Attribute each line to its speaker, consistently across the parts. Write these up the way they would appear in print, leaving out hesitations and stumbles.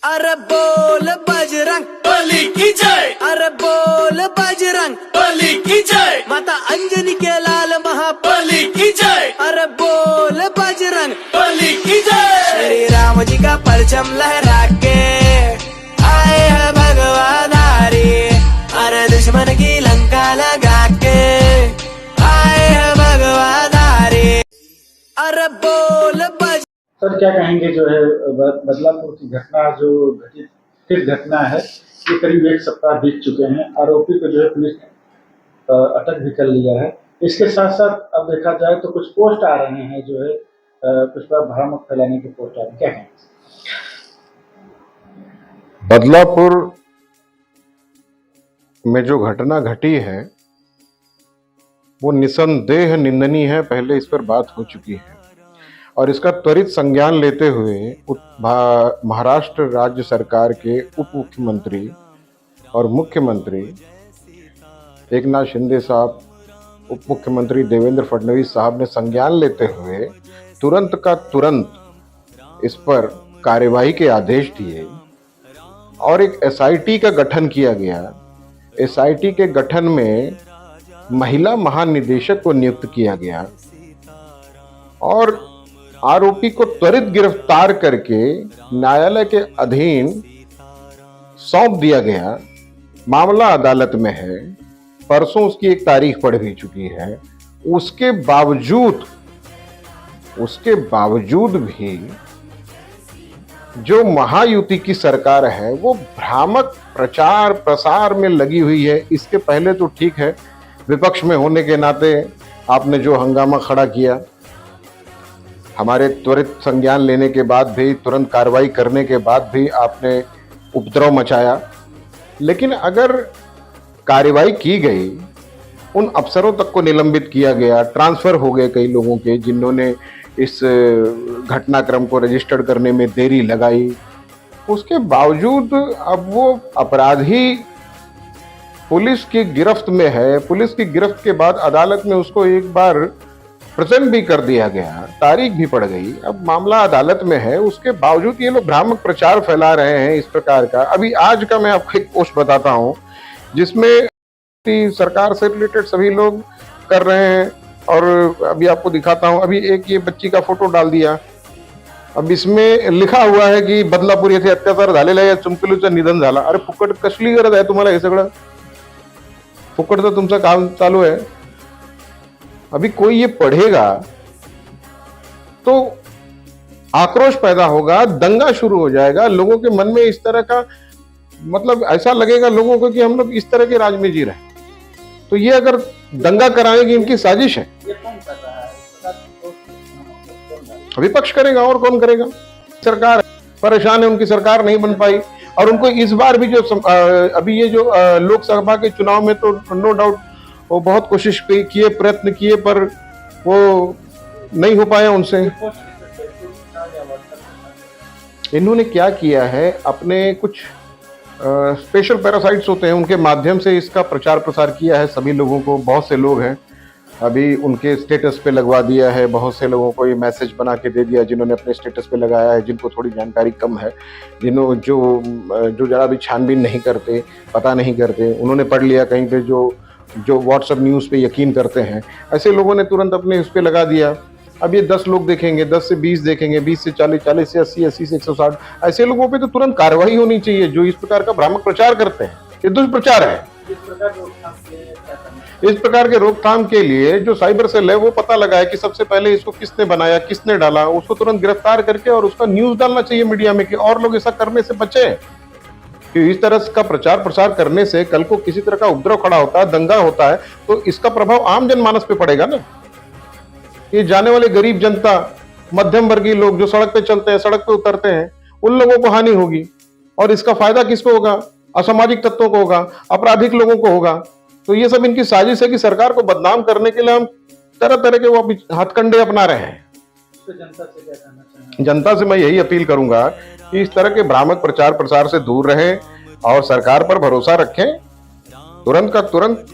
Speaker 1: अरे बोल बजरंग
Speaker 2: बली की जय,
Speaker 1: अरे बोल बजरंग
Speaker 2: बली की जय,
Speaker 1: माता अंजनी के लाल
Speaker 2: बली की जय,
Speaker 1: अरे बोल बजरंग
Speaker 2: बली की जय।
Speaker 1: श्री राम जी का परचम लहरा के आए हैं भगवाधारी, अरे दुश्मन की लंका लगा के आए हैं भगवाधारी, अरे बोल बज।
Speaker 3: सर क्या कहेंगे जो है बदलापुर की घटना जो घटित फिर घटना है, ये करीब एक सप्ताह बीत चुके हैं। आरोपी को जो है पुलिस ने अटक भी कर लिया है। इसके साथ साथ अब देखा जाए तो कुछ पोस्ट आ रहे हैं जो है कुछ भ्रामक फैलाने के पोस्ट आ रहे हैं, क्या कहेंगे?
Speaker 4: बदलापुर में जो घटना घटी है वो निसंदेह निंदनीय है। पहले इस पर बात हो चुकी है और इसका त्वरित संज्ञान लेते हुए महाराष्ट्र राज्य सरकार के उप मुख्यमंत्री और मुख्यमंत्री एकनाथ शिंदे साहब, उप मुख्यमंत्री देवेंद्र फडणवीस साहब ने संज्ञान लेते हुए तुरंत का तुरंत इस पर कार्यवाही के आदेश दिए और एक एसआईटी का गठन किया गया। एसआईटी के गठन में महिला महानिदेशक को नियुक्त किया गया और आरोपी को त्वरित गिरफ्तार करके न्यायालय के अधीन सौंप दिया गया। मामला अदालत में है, परसों उसकी एक तारीख पड़ भी चुकी है। उसके बावजूद भी जो महायुति की सरकार है वो भ्रामक प्रचार प्रसार में लगी हुई है। इसके पहले तो ठीक है, विपक्ष में होने के नाते आपने जो हंगामा खड़ा किया, हमारे त्वरित संज्ञान लेने के बाद भी, तुरंत कार्रवाई करने के बाद भी आपने उपद्रव मचाया। लेकिन अगर कार्रवाई की गई, उन अफसरों तक को निलंबित किया गया, ट्रांसफर हो गए कई लोगों के जिन्होंने इस घटनाक्रम को रजिस्टर्ड करने में देरी लगाई, उसके बावजूद अब वो अपराधी पुलिस की गिरफ्त में है। पुलिस की गिरफ्त के बाद अदालत में उसको एक बार प्रेजेंट भी कर दिया गया, तारीख भी पड़ गई, अब मामला अदालत में है। उसके बावजूद ये लोग भ्रामक प्रचार फैला रहे हैं इस प्रकार का। अभी आज का मैं आपको एक पोस्ट बताता हूं जिसमें सरकार से रिलेटेड सभी लोग कर रहे हैं और अभी आपको दिखाता हूं। अभी एक ये बच्ची का फोटो डाल दिया। अब इसमें लिखा हुआ है की बदलापूर येथे अत्याचार झालेला आहे, चुमकुलीचं निधन झाला। अरे फुकट कसली गरज आहे तुम्हाला? हे सगळं फुकट तर तुमचं काम चालू है। अभी कोई ये पढ़ेगा तो आक्रोश पैदा होगा, दंगा शुरू हो जाएगा। लोगों के मन में इस तरह का मतलब ऐसा लगेगा लोगों को कि हम लोग इस तरह के राज में जी रहे हैं। तो ये अगर दंगा कराने की इनकी साजिश है, विपक्ष करेगा और कौन करेगा? सरकार परेशान है, उनकी सरकार नहीं बन पाई और उनको इस बार भी जो अभी ये जो लोकसभा के चुनाव में तो नो डाउट वो बहुत कोशिश किए, प्रयत्न किए, पर वो नहीं हो पाया उनसे। इन्होंने क्या किया है, अपने कुछ स्पेशल पैरासाइट्स होते हैं उनके माध्यम से इसका प्रचार प्रसार किया है सभी लोगों को। बहुत से लोग हैं अभी उनके स्टेटस पे लगवा दिया है, बहुत से लोगों को ये मैसेज बना के दे दिया जिन्होंने अपने स्टेटस पे लगाया है, जिनको थोड़ी जानकारी कम है, जो जरा भी छानबीन नहीं करते, पता नहीं करते, उन्होंने पढ़ लिया कहीं पे, जो व्हाट्सएप न्यूज़ पे यकीन करते हैं, ऐसे लोगों ने तुरंत अपने उस पे लगा दिया। अब ये 10 लोग देखेंगे, 10 से 20 देखेंगे, 20 से 40, 40 से 80, 80 से 160, ऐसे लोगों पे तो तुरंत कार्रवाई होनी चाहिए जो इस प्रकार का भ्रामक प्रचार करते हैं। ये दुष्प्रचार है। इस प्रकार के रोकथाम के लिए जो साइबर सेल है वो पता लगाए कि सबसे पहले इसको किसने बनाया, किसने डाला, उसको तुरंत गिरफ्तार करके और उसका न्यूज डालना चाहिए मीडिया में कि और लोग ऐसा करने से बचे। कि इस तरह का प्रचार प्रसार करने से कल को किसी तरह का उपद्रव खड़ा होता है, दंगा होता है, तो इसका प्रभाव आम जनमानस पे पड़ेगा ना। ये जाने वाले गरीब जनता, मध्यम वर्गीय लोग जो सड़क पे चलते हैं, सड़क पे उतरते हैं, उन लोगों को हानि होगी और इसका फायदा किसको होगा? असामाजिक तत्वों को होगा, आपराधिक लोगों को होगा। तो ये सब इनकी साजिश है कि सरकार को बदनाम करने के लिए हम तरह तरह के वो हथकंडे अपना रहे हैं। जनता से मैं यही अपील करूंगा कि इस तरह के भ्रामक प्रचार प्रसार से दूर रहें और सरकार पर भरोसा रखें। तुरंत का तुरंत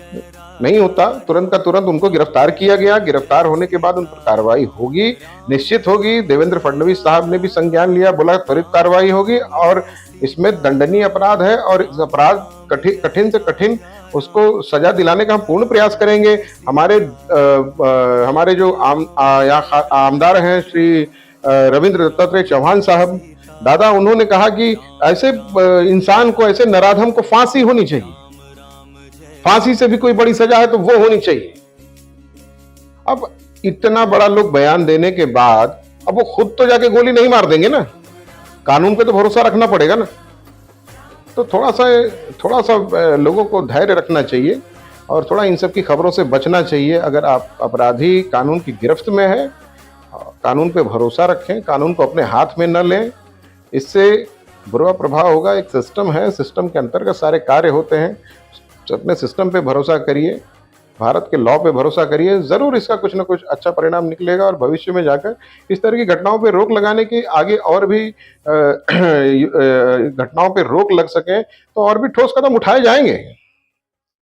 Speaker 4: नहीं होता, तुरंत का तुरंत उनको गिरफ्तार किया गया। गिरफ्तार होने के बाद उन पर कार्रवाई होगी, निश्चित होगी। देवेंद्र फडणवीस साहब ने भी संज्ञान लिया, बोला त्वरित कार्रवाई होगी और इसमें दंडनीय अपराध है और इस अपराध कठिन से कठिन उसको सजा दिलाने का हम पूर्ण प्रयास करेंगे। हमारे जो आमदार हैं श्री रविंद्र दत्तात्रेय चौहान साहब दादा, उन्होंने कहा कि ऐसे इंसान को, ऐसे नराधम को फांसी होनी चाहिए, फांसी से भी कोई बड़ी सजा है तो वो होनी चाहिए। अब इतना बड़ा लोग बयान देने के बाद अब वो खुद तो जाके गोली नहीं मार देंगे ना, कानून पे तो भरोसा रखना पड़ेगा ना। तो थोड़ा सा लोगों को धैर्य रखना चाहिए और थोड़ा इन सब की खबरों से बचना चाहिए। अगर आप अपराधी कानून की गिरफ्त में है, कानून पे भरोसा रखें, कानून को अपने हाथ में न लें, इससे बुरा प्रभाव होगा। एक सिस्टम है, सिस्टम के अंतर्गत सारे कार्य होते हैं। अपने सिस्टम पे भरोसा करिए, भारत के लॉ पे भरोसा करिए, जरूर इसका कुछ ना कुछ अच्छा परिणाम निकलेगा और भविष्य में जाकर इस तरह की घटनाओं पे रोक लगाने की, आगे और भी घटनाओं पे रोक लग सके तो और भी ठोस कदम उठाए जाएंगे।